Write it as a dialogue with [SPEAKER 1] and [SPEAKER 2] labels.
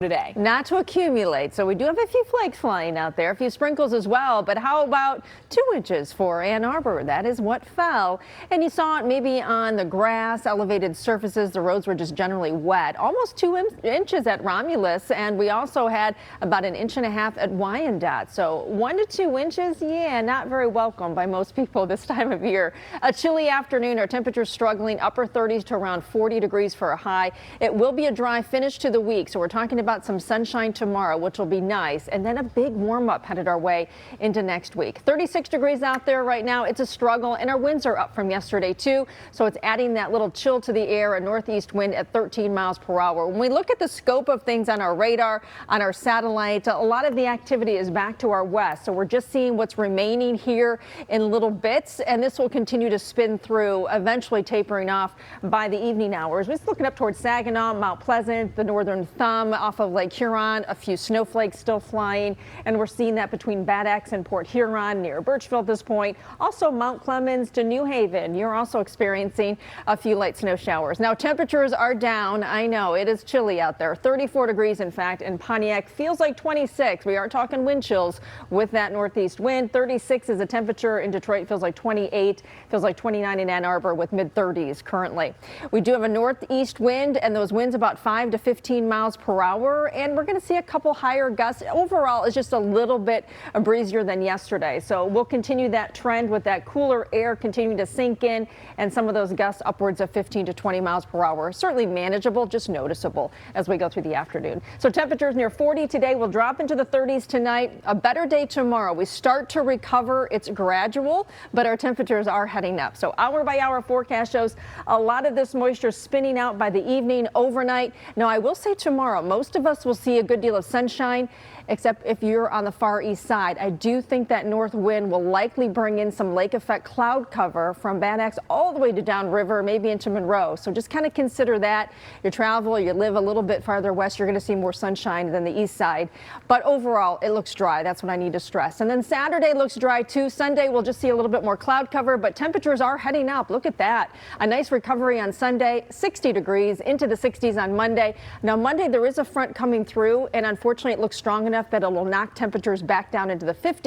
[SPEAKER 1] Today. Not to accumulate, so we do have a few flakes flying out there, a few sprinkles as well, but how about 2 inches for Ann Arbor? That is what fell, and you saw it maybe on the grass, elevated surfaces. The roads were just generally wet. Almost 2 inches at Romulus, and we also had about 1.5 inches at Wyandotte. So 1 to 2 inches, yeah, not very welcome by most people this time of year. A chilly afternoon, our temperatures struggling, upper 30s to around 40 degrees for a high. It will be a dry finish to the week, so we're talking about some sunshine tomorrow, which will be nice, and then a big warm up headed our way into next week. 36 degrees out there right now. It's a struggle, and our winds are up from yesterday too, so it's adding that little chill to the air. A northeast wind at 13 miles per hour. When we look at the scope of things on our radar, on our satellite, a lot of the activity is back to our west, so we're just seeing what's remaining here in little bits, and this will continue to spin through, eventually tapering off by the evening hours. We're just looking up towards Saginaw, Mount Pleasant, the northern thumb off of Lake Huron, a few snowflakes still flying, and we're seeing that between Bad Axe and Port Huron, near Birchville at this point. Also Mount Clemens to New Haven. You're also experiencing a few light snow showers. Now temperatures are down. I know it is chilly out there. 34 degrees in fact in Pontiac. Feels like 26. We are talking wind chills with that northeast wind. 36 is the temperature in Detroit. Feels like 28. Feels like 29 in Ann Arbor with mid 30s currently. We do have a northeast wind, and those winds about 5 to 15 miles per hour. And we're going to see a couple higher gusts. Overall, it's just a little bit breezier than yesterday. So we'll continue that trend with that cooler air continuing to sink in, and some of those gusts upwards of 15 to 20 miles per hour. Certainly manageable, just noticeable as we go through the afternoon. So temperatures near 40 today will drop into the 30s tonight. A better day tomorrow. We start to recover. It's gradual, but our temperatures are heading up. So hour by hour forecast shows a lot of this moisture spinning out by the evening, overnight. Now I will say tomorrow, most of us will see a good deal of sunshine, except if you're on the far east side. I do think that north wind will likely bring in some lake effect cloud cover from Bad Axe all the way to downriver, maybe into Monroe. So just kind of consider that. You travel, you live a little bit farther west, you're going to see more sunshine than the east side. But overall, it looks dry. That's what I need to stress. And then Saturday looks dry too. Sunday, we'll just see a little bit more cloud cover, but temperatures are heading up. Look at that. A nice recovery on Sunday, 60 degrees into the 60s on Monday. Now Monday, there is a front coming through, and unfortunately, it looks strong enough that it will knock temperatures back down into the 50s.